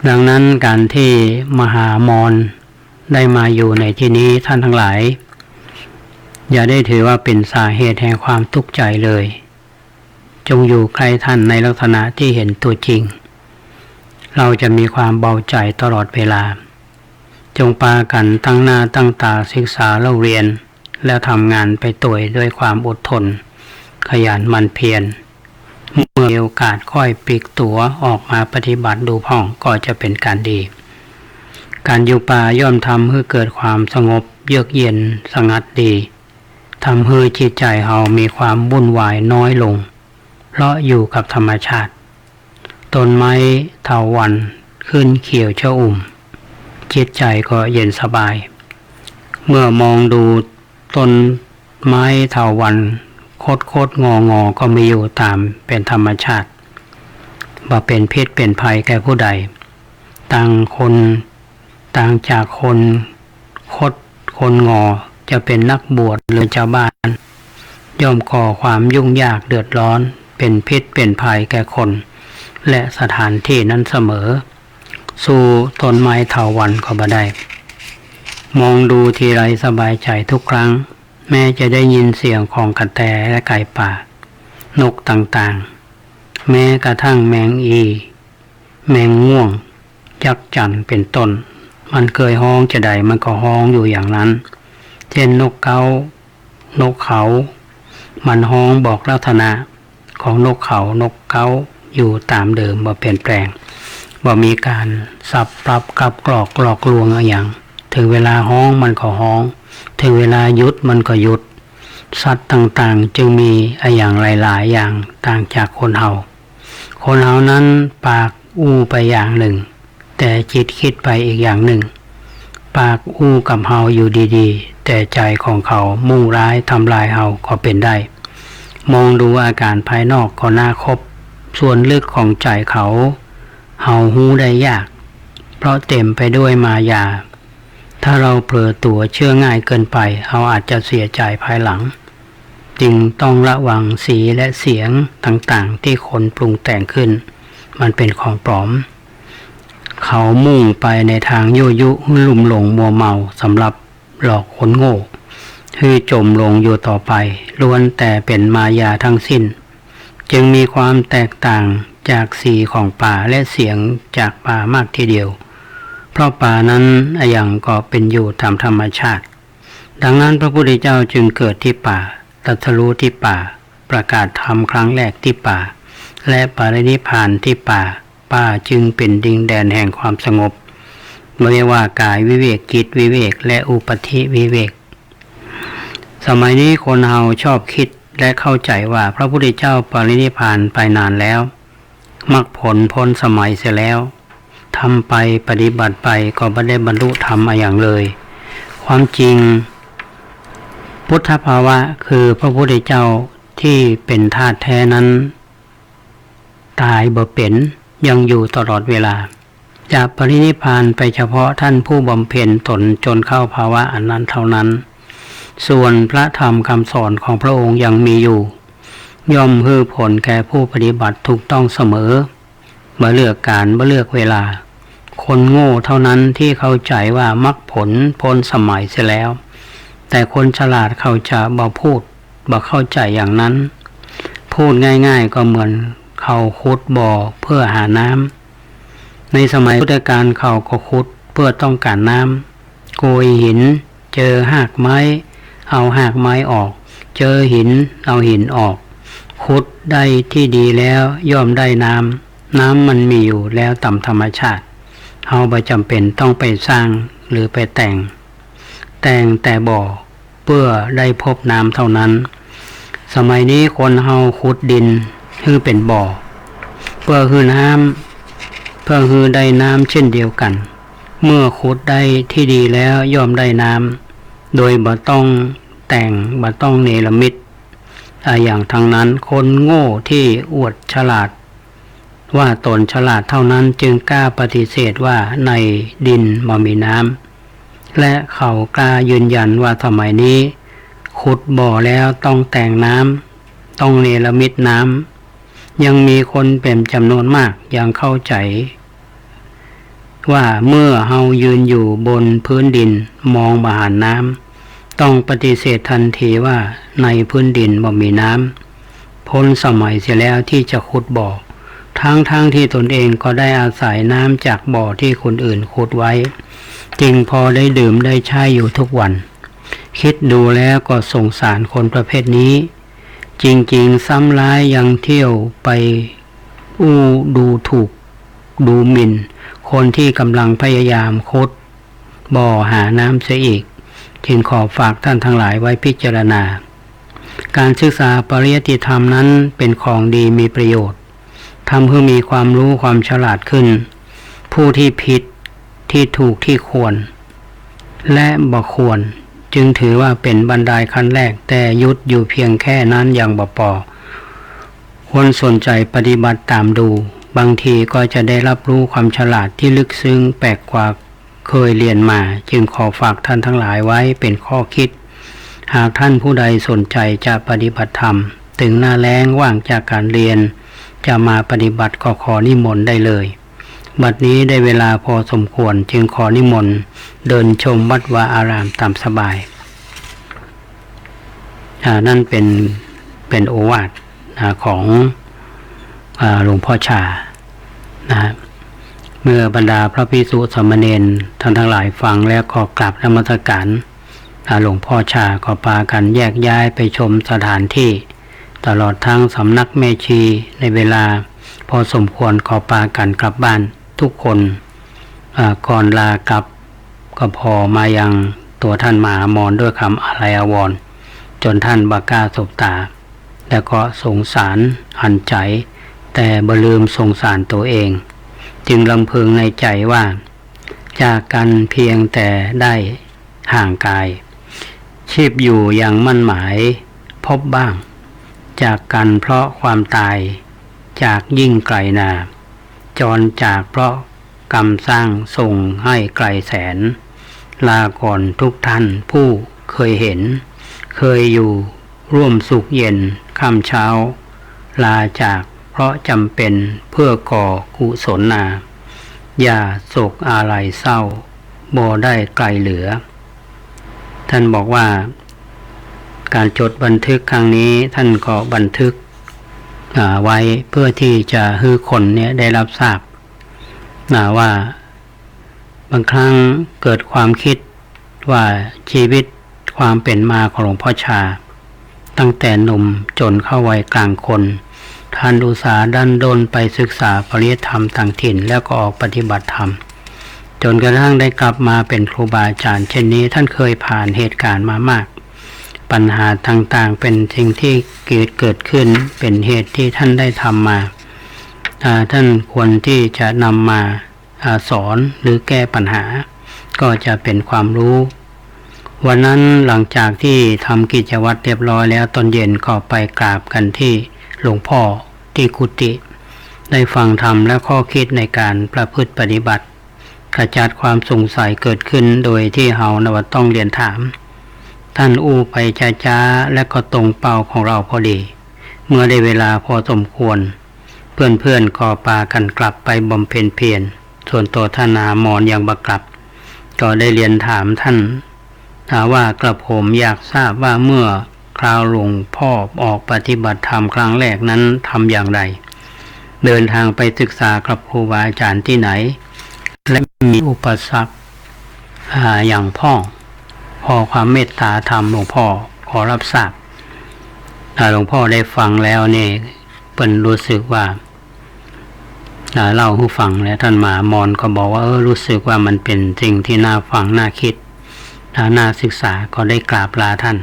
ดังนั้นการที่มหามรได้มาอยู่ในที่นี้ท่านทั้งหลายอย่าได้ถือว่าเป็นสาเหตุแห่งความทุกข์ใจเลยจงอยู่ใกล้ท่านในลักษณะที่เห็นตัวจริงเราจะมีความเบาใจตลอดเวลาจงปากันตั้งหน้าตั้งตาศึกษาเล่าเรียนแล้วทำงานไปด้วยความอดทนขยันหมั่นเพียรเมื่อมีโอกาสค่อยปลีกตัวออกมาปฏิบัติดูพ่องก็จะเป็นการดีการอยู่ป่าย่อมทำให้เกิดความสงบเยือกเย็นสงัดดีทำให้จิตใจเรามีความวุ่นวายน้อยลงเพราะอยู่กับธรรมชาติต้นไม้เถาวัลย์ขึ้นเขียวชอุ่มจิตใจก็เย็นสบายเมื่อมองดูต้นไม้เถาวัลย์โคดงอก็มีอยู่ตามเป็นธรรมชาติบ่เป็นพิษเป็นภัยแก่ผู้ใดต่างจากคนงอจะเป็นนักบวชหรือชาวบ้านย่อมก่อความยุ่งยากเดือดร้อนเป็นพิษเป็นภัยแก่คนและสถานที่นั้นเสมอสู่ต้นไม้เถาวัลย์ก็บ่ได้มองดูทีไรสบายใจทุกครั้งแม้จะได้ยินเสียงของกระแตและไก่ป่านกต่างๆแม้กระทั่งแมงแมงง่วงยักษ์จั่นเป็นต้นมันเคยฮ้องจะใดมันก็ฮ้องอยู่อย่างนั้นเช่นนกเขามันฮ้องบอกลักษณะของนกเขาอยู่ตามเดิมบ่เปลี่ยนแปลงบ่มีการสับปรับกับกรอกหลอกลวงอะไรอย่างถึงเวลาฮ้องมันก็ฮ้องถึงเวลาหยุดมันก็หยุดสัตว์ต่างๆจึงมีอย่างหลายๆอย่างต่างจากคนเฮานั้นปากอู้ไปอย่างหนึ่งแต่จิตคิดไปอีกอย่างหนึ่งปากอู้กับเฮาอยู่ดีๆแต่ใจของเขามุ่งร้ายทำลายเฮาก็เป็นได้มองดูอาการภายนอกก็น่าคบส่วนลึกของใจเขาเฮาหู้ได้ยากเพราะเต็มไปด้วยมายาถ้าเราเผลอตัวเชื่อง่ายเกินไปเราอาจจะเสียใจภายหลังจึงต้องระวังสีและเสียงต่างๆที่คนปรุงแต่งขึ้นมันเป็นของปลอมเขามุ่งไปในทางยั่วยุลุ่มหลงมัวเมาสำหรับหลอกคนโง่ที่จมลงอยู่ต่อไปล้วนแต่เป็นมายาทั้งสิ้นจึงมีความแตกต่างจากสีของป่าและเสียงจากป่ามากทีเดียวเพราะป่านั้นอย่างก็เป็นอยู่ตามธรรมชาติดังนั้นพระพุทธเจ้าจึงเกิดที่ป่าตรัสรู้ที่ป่าประกาศธรรมครั้งแรกที่ป่าและปรินิพพานที่ป่าจึงเป็นดินแดนแห่งความสงบไม่ว่ากายวิเวกจิตวิเวกและอุปธิวิเวกสมัยนี้คนเฮาชอบคิดและเข้าใจว่าพระพุทธเจ้าปรินิพพานไปนานแล้วมรรคผลพ้นสมัยเสียแล้วทำไปปฏิบัติไปก็ไม่ได้บรรลุธรรมอย่างเลย ความจริงพุทธภาวะคือพระพุทธเจ้าที่เป็นธาตุแท้นั้นตายบ่เป็นยังอยู่ตลอดเวลาจะปรินิพพานไปเฉพาะท่านผู้บำเพ็ญตนจนเข้าภาวะอันนั้นเท่านั้นส่วนพระธรรมคำสอนของพระองค์ยังมีอยู่ย่อมให้ผลแก่ผู้ปฏิบัติถูกต้องเสมอบ่เลือกการบ่เลือกเวลาคนโง่เท่านั้นที่เข้าใจว่ามรรคผลพ้นสมัยเสียแล้วแต่คนฉลาดเขาจะบ่พูดบ่เข้าใจอย่างนั้นพูดง่ายๆก็เหมือนเขาขุดบ่อเพื่อหาน้ำในสมัยพุทธกาลเขาก็ขุดเพื่อต้องการน้ำโกยหินเจอหากไม้เอาหากไม้ออกเจอหินเอาหินออกขุดได้ที่ดีแล้วย่อมได้น้ำมันมีอยู่แล้วตามธรรมชาติเฮาบ่จำเป็นต้องไปสร้างหรือไปแต่งแต่บ่อเพื่อได้พบน้ำเท่านั้นสมัยนี้คนเฮาขุดดินคือเป็นบ่อเพื่อคือน้ำเพื่อคือได้น้ำเช่นเดียวกันเมื่อขุดได้ที่ดีแล้วย่อมได้น้ำโดยบ่ต้องแต่งบ่ต้องเนรมิตอย่างทางนั้นคนโง่ที่อวดฉลาดว่าตนฉลาดเท่านั้นจึงกล้าปฏิเสธว่าในดินบ่มีน้ำและเขากล้ายืนยันว่าสมัยนี้ขุดบ่อแล้วต้องแต่งน้ำต้องเนรมิตน้ำยังมีคนเป็นจำนวนมากยังเข้าใจว่าเมื่อเฮายืนอยู่บนพื้นดินมองมาหาน้ำต้องปฏิเสธทันทีว่าในพื้นดินบ่มีน้ำพ้นสมัยเสียแล้วที่จะขุดบ่อทั้งที่ตนเองก็ได้อาศัยน้ำจากบ่อที่คนอื่นขุดไว้จึงพอได้ดื่มได้ใช้อยู่ทุกวันคิดดูแล้วก็สงสารคนประเภทนี้จริงๆซ้ำร้ายยังเที่ยวไปดูถูกดูหมิ่นคนที่กำลังพยายามขุดบ่อหาน้ำเสียอีกจึงขอฝากท่านทั้งหลายไว้พิจารณาการศึกษาปริยัติธรรมนั้นเป็นของดีมีประโยชน์ทำให้มีความรู้ความฉลาดขึ้นผู้ที่ผิดที่ถูกที่ควรและบ่ควรจึงถือว่าเป็นบันไดขั้นแรกแต่ยุดอยู่เพียงแค่นั้นอย่างบ่พอควรสนใจปฏิบัติตามดูบางทีก็จะได้รับรู้ความฉลาดที่ลึกซึ้งแปลกกว่าเคยเรียนมาจึงขอฝากท่านทั้งหลายไว้เป็นข้อคิดหากท่านผู้ใดสนใจจะปฏิบัติธรรมถึงหน้าแล้งว่างจากการเรียนจะมาปฏิบัติก็ขอนิมนต์ได้เลยบัดนี้ได้เวลาพอสมควรจึงขอนิมนต์เดินชมวัดวาอารามตามสบายนั่นเป็นโอวาทของหลวงพ่อชาเมื่อบรรดาพระภิกษุสามเณรท่านทั้งหลายฟังแล้วก็กราบนมัสการหลวงพ่อชาก็พากันแยกย้ายไปชมสถานที่ตลอดทั้งสำนักแม่ชีในเวลาพอสมควรก็พากันกลับบ้านทุกคนก่อนลากลับก็พอมายังตัวท่านมหามรด้วยคำอาลัยอาวรณ์จนท่านบากล้าสบตาแล้วก็สงสารหันใจแต่บ่ลืมสงสารตัวเองจึงลำพึงในใจว่าจากกันเพียงแต่ได้ห่างกายชีพอยู่อย่างมั่นหมายพบบ้างจากกันเพราะความตายจากยิ่งไกลนาจรจากเพราะกรรมสร้างส่งให้ไกลแสนลาก่อนทุกท่านผู้เคยเห็นเคยอยู่ร่วมสุขเย็นค่ำเช้าลาจากเพราะจำเป็นเพื่อก่อกุศลนาอย่าโศกอาลัยเศร้าบ่ได้ไกลเหลือท่านบอกว่าการจดบันทึกครั้งนี้ท่านก็บันทึกไว้เพื่อที่จะให้คนเนี่ยได้รับทราบว่าบางครั้งเกิดความคิดว่าชีวิตความเป็นมาของหลวงพ่อชาตั้งแต่หนุ่มจนเข้าวัยกลางคนท่านอุตสาห์ดันดนไปศึกษาปริยัติธรรมต่างถิ่นแล้วก็ออกปฏิบัติธรรมจนกระทั่งได้กลับมาเป็นครูบาอาจารย์เช่นนี้ท่านเคยผ่านเหตุการณ์มามากปัญหาต่างๆเป็นสิ่งที่เกิดขึ้นเป็นเหตุที่ท่านได้ทำมาท่านควรที่จะนำมาสอนหรือแก้ปัญหาก็จะเป็นความรู้ วันนั้นหลังจากที่ทำกิจวัตรเรียบร้อยแล้วตอนเย็นก็ไปกราบกันที่หลวงพ่อที่กุฏิได้ฟังธรรมและข้อคิดในการประพฤติปฏิบัติขจัดความสงสัยเกิดขึ้นโดยที่เฮานวัดต้องเรียนถามท่านอู้ไปช้าๆและก็ตรงเป้าของเราพอดีเมื่อได้เวลาพอสมควรเพื่อนๆก็พากันกลับไปบำเพ็ญเพียรส่วนตัวท่านมอนยังบักกลับก็ได้เรียนถามท่านว่ากระผมอยากทราบว่าเมื่อคราวหลวงพ่อออกปฏิบัติธรรมครั้งแรกนั้นทำอย่างไรเดินทางไปศึกษากับครูบาอาจารย์ที่ไหนและมีอุปสรรคอย่างพ่อความเมตตาธรรมหลวงพ่อขอรับทราบหลวงพ่อได้ฟังแล้วเนี่ยเป็นรู้สึกว่าเล่าให้ฟังแล้วท่านมามอนก็บอกว่ารู้สึกว่ามันเป็นสิ่งที่น่าฟังน่าคิดน่าศึกษาก็ได้กราบลาท่าน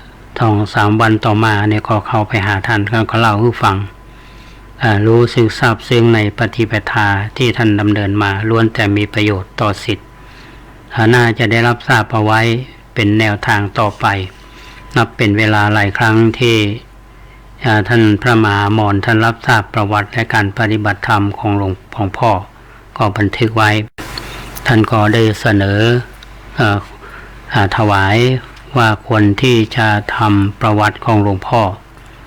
2-3 วันต่อมาเนี่ยก็เข้าไปหาท่านก็เล่าให้ฟังรู้สึกซาบซึ้งในปฏิปทาที่ท่านดำเนินมาล้วนแต่มีประโยชน์ต่อศิษย์น่าจะได้รับทราบเอาไว้เป็นแนวทางต่อไปนับเป็นเวลาหลายครั้งที่ท่านพระมหามอนท่านรับทราบประวัติและการปฏิบัติธรรมของหลวงพ่อก็บันทึกไว้ท่านก็ได้เสนอถวายว่าควรที่จะทำประวัติของหลวงพ่อ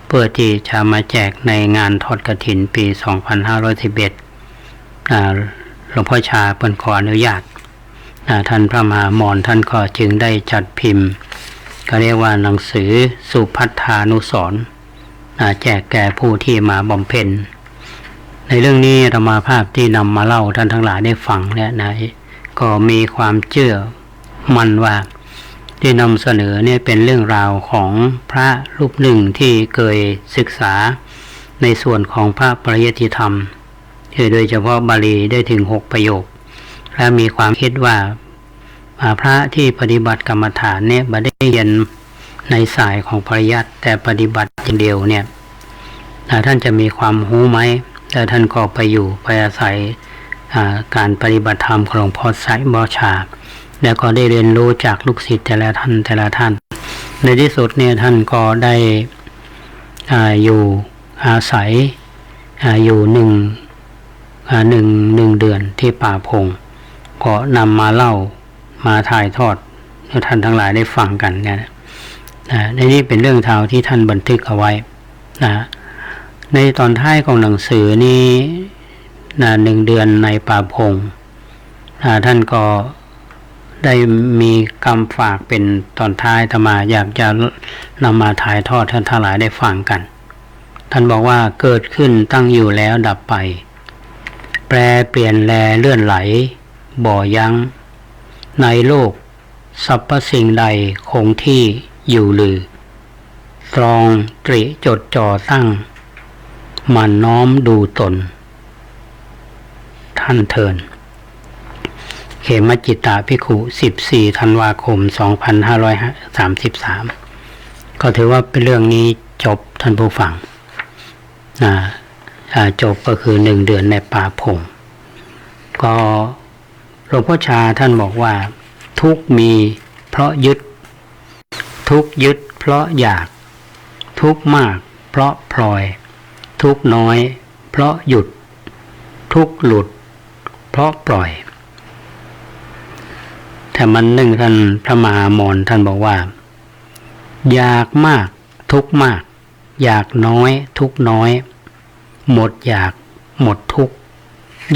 เพื่อที่จะมาแจกในงานทอดกฐินปี 2511หลวงพ่อชาเปิ่นขออนุญาตท่านพระมหามอนท่านก็จึงได้จัดพิมพ์ก็เรียกว่าหนังสือสุพัทธานุสรณ์แจกแก่ผู้ที่มาบำเพ็ญในเรื่องนี้ธรรมาภาพที่นำมาเล่าท่านทั้งหลายได้ฟังเนี่ยนะก็มีความเชื่อมั่นว่าที่นำเสนอเนี่ยเป็นเรื่องราวของพระรูปหนึ่งที่เคยศึกษาในส่วนของพระปริยัติธรรมโดยเฉพาะบาลีได้ถึง6 ประโยคและมีความคิดว่าพระที่ปฏิบัติกรรมฐานเนี่ยไม่ได้เรียนในสายของปริยัติแต่ปฏิบัติอย่างเดียวเนี่ยท่านจะมีความรู้ไหมแต่ท่านก็ไปอาศัยการปฏิบัติธรรมของหลวงพ่อไซบอชาแล้วก็ได้เรียนรู้จากลูกศิษย์แต่ละท่านในที่สุดเนี่ยท่านก็ได้อยู่อาศัยอยู่หนึ่งเดือนที่ป่าพงก็นำมาเล่ามาถ่ายทอดให้ท่านทั้งหลายได้ฟังกันเนี่ยในนี้เป็นเรื่องราวที่ท่านบันทึกเอาไว้ในตอนท้ายของหนังสือนี้1 เดือนในป่าพงท่านก็ได้มีคำฝากเป็นตอนท้ายธรรมาอยากจะนำมาถ่ายทอดท่านทั้งหลายได้ฟังกันท่านบอกว่าเกิดขึ้นตั้งอยู่แล้วดับไปแปรเปลี่ยนแลเลื่อนไหลบ่อยั้งในโลกสรรพสิ่งใดคงที่อยู่หรือตรองตริจดจ่อตั้งมันน้อมดูตนท่านเทินเขมจิตตาภิกขุ14 ธันวาคม 2533ก็ถือว่าเป็นเรื่องนี้จบท่านผู้ฟังจบก็คือ1 เดือนในป่าพงก็หลวงพ่อชาท่านบอกว่าทุกมีเพราะยึดทุกยึดเพราะอยากทุกมากเพราะพลอยทุกน้อยเพราะหยุดทุกหลุดเพราะปล่อยแต่มันหนึ่งท่านพระมหามอนท่านบอกว่าอยากมากทุกมากอยากน้อยทุกน้อยหมดอยากหมดทุก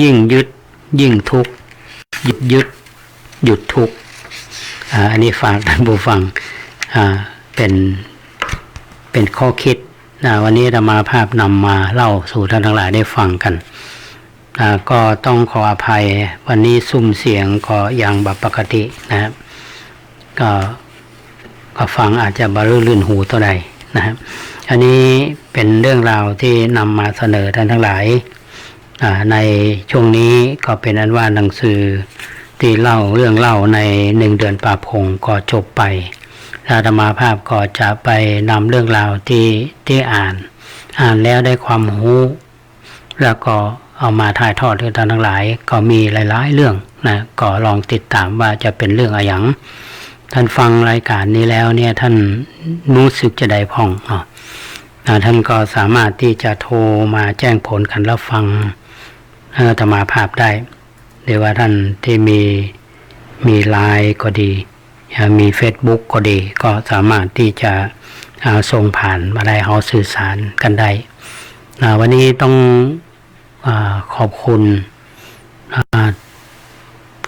ยิ่งยึดยิ่งทุกหยุดหยุดทุกอันนี้ฝากท่านผู้ฟังเป็นข้อคิดวันนี้ธรรมาภาพนำมาเล่าสู่ท่านทั้งหลายได้ฟังกันก็ต้องขออภัยวันนี้ซุ้มเสียงก็ยังแบบปกตินะครับก็ฟังอาจจะบรรลุลื่นหูตัวใดนะครับอันนี้เป็นเรื่องราวที่นำมาเสนอท่านทั้งหลายในช่วงนี้ก็เป็นอันว่าหนังสือที่เล่าเรื่องเล่าใน1 เดือนป่าพงก็จบไปอาตมาภาพก็จะไปนำเรื่องราวที่อ่านแล้วได้ความรู้แล้วก็ เอามาถ่ายทอดให้ท่านทั้งหลายก็มีหลายๆเรื่องนะก็ลองติดตามว่าจะเป็นเรื่องอะไรอย่างท่านฟังรายการนี้แล้วเนี่ยท่านรู้สึกจะได้พ่องท่านก็สามารถที่จะโทรมาแจ้งผลกันรับฟังอาตมาภาพได้หรือว่าท่านที่มีไลน์ก็ดีมี Facebook ก็ดีก็สามารถที่จะส่งผ่านมาได้เฮาสื่อสารกันได้วันนี้ต้องขอบคุณ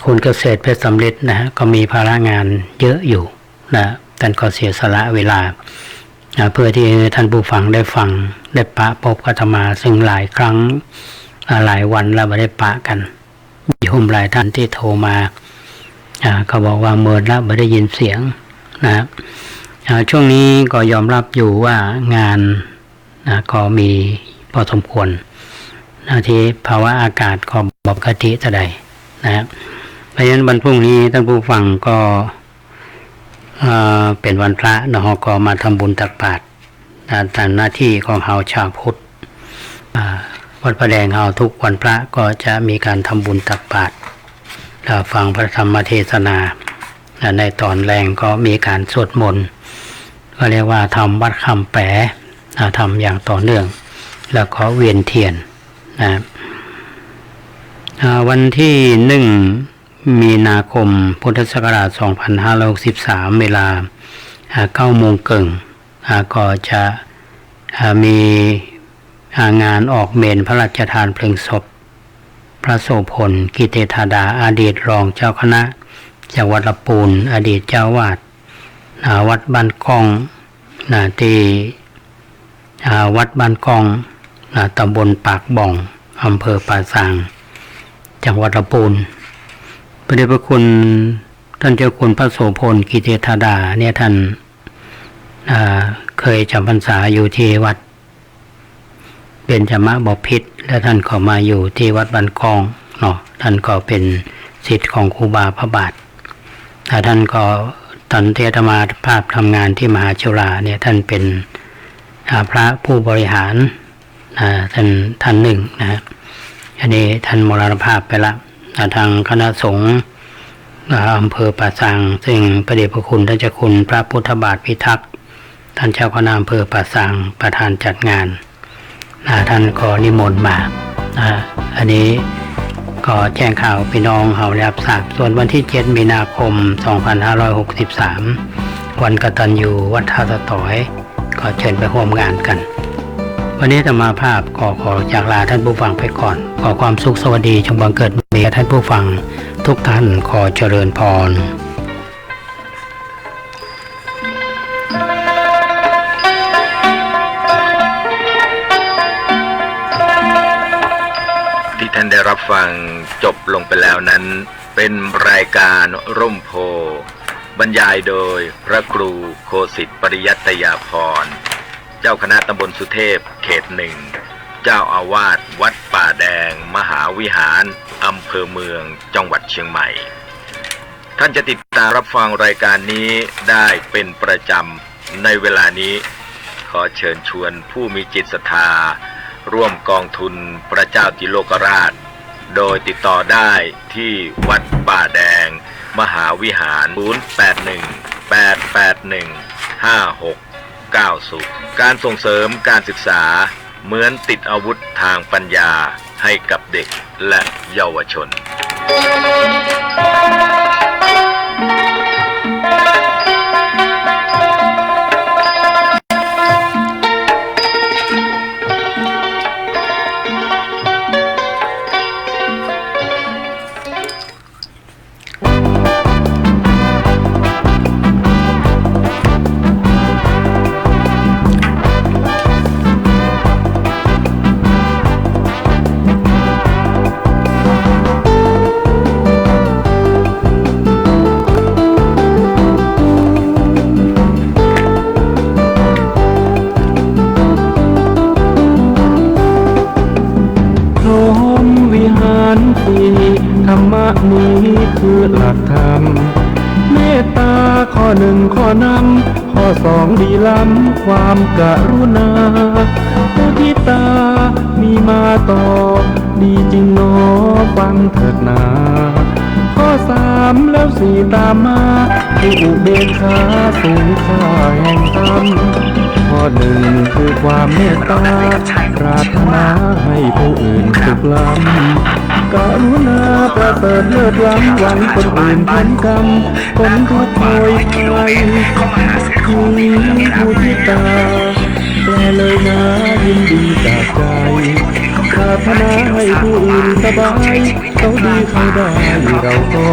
คุณเกษตรเพชรสำเร็จนะฮะก็มีภาระงานเยอะอยู่นะท่านก็เสียสละเวลาเพื่อที่ท่านผู้ฟังได้ฟังได้ปะพบอาตมาซึ่งหลายครั้งหลายวันเราไม่ได้ปะกันโยมหลายท่านที่โทรมาเขาบอกว่าเมื่อแล้วไม่ได้ยินเสียงนะช่วงนี้ก็ยอมรับอยู่ว่างานก็มีพอสมควรที่ภาวะอากาศก็ปกติเท่าใดนะครับเพราะฉะนั้นวันพรุ่งนี้ท่านผู้ฟังก็เป็นวันพระเนาะก็มาทำบุญตักบาตรตามหน้าที่ของเฮาชาวพุทธวัดพระแดงเฮาทุกวันพระก็จะมีการทำบุญตักบาตรฟังพระธรรมเทศนาในตอนแรงก็มีการสวดมนต์ก็เรียกว่าทำวัดคำแปะทำอย่างต่อเนื่องแล้วก็เวียนเทียนนะวันที่1 มีนาคมพุทธศักราช 2563 เวลา 9 โมงครึ่งก็จะมีงานออกเมนพระราชทานเพลิงศพพระโสพลกิเตธาดาอดีตรองเจ้าคณะจังหวัดลำพูนอดีตเจ้าวาดวัดบ้านกองที่วัดบ้านกองตำบลปากบ่องอำเภอป่าซางจังหวัดลำพูนพระเดชพระคุณท่านเจ้าคุณพระโสพลกิเตธาดาเนี่ยท่านเคยจำพรรษาอยู่ที่วัดเบญจมบพิตรและท่านก็มาอยู่ที่วัดบ้านกองเนาะท่านก็เป็นศิษย์ของครูบาพระบาทท่านก็ตอนที่อาตมาภาพทำงานที่มหาจุฬาเนี่ยท่านเป็นพระผู้บริหารท่านหนึ่งนะอันนี้ท่านมรณภาพไปละทางคณะสงฆ์อำเภอป่าซางซึ่งพระเดชพระคุณท่านเจ้าคุณพระพุทธบาทพิทักษ์ท่านเจ้าคณะอำเภอป่าซางประธานจัดงานท่านก็นิมนต์มาอันนี้ก็แจ้งข่าวพี่น้องเฮาได้รับทราบส่วนวันที่ 7 มีนาคม 2563 วันกตัญญูวัดท่าสะตอยก็เชิญไปร่วมงานกันวันนี้ธรรมาภาพขอจากลาท่านผู้ฟังไปก่อนขอความสุขสวัสดีจงบังเกิดมีท่านผู้ฟังทุกท่านขอเจริญพรที่ท่านได้รับฟังจบลงไปแล้วนั้นเป็นรายการร่มโพบรรยายโดยพระครูโคสิทธิ์ปริยัตยาภรณ์เจ้าคณะตำบลสุเทพเขต 1เจ้าอาวาสวัดป่าแดงมหาวิหารอำเภอเมืองจังหวัดเชียงใหม่ท่านจะติดตามรับฟังรายการนี้ได้เป็นประจำในเวลานี้ขอเชิญชวนผู้มีจิตศรัทธาร่วมกองทุนพระเจ้าติโลกราชโดยติดต่อได้ที่วัดป่าแดงมหาวิหาร 0818815690 การส่งเสริมการศึกษาเหมือนติดอาวุธทางปัญญาให้กับเด็กและเยาวชน รรมะนี้คือหลักธรรมเมตตาข้อหนึ่งข้อนำข้อสองดีล้ำความกรุณามุทิตามีมาต่อ ดีจริงหนอฟังเถิดนาข้อสามแล้วสี่ตามมาคืออุเบกขาสูงค่าแห่งธรรมข้อหนึ่งคือความเมตตาปรารถนาให้ผู้อื่นสุขล้ำกรุณาประเสริฐเลิศล้ำหวังคนอื่นพ้นกรรมคนทุกข์โวยไปคือผู้ที่ตาแต่เลยนะยินดีจากใจปรารถนาให้ผู้อื่นสบายเขาดีเขาได้เราก็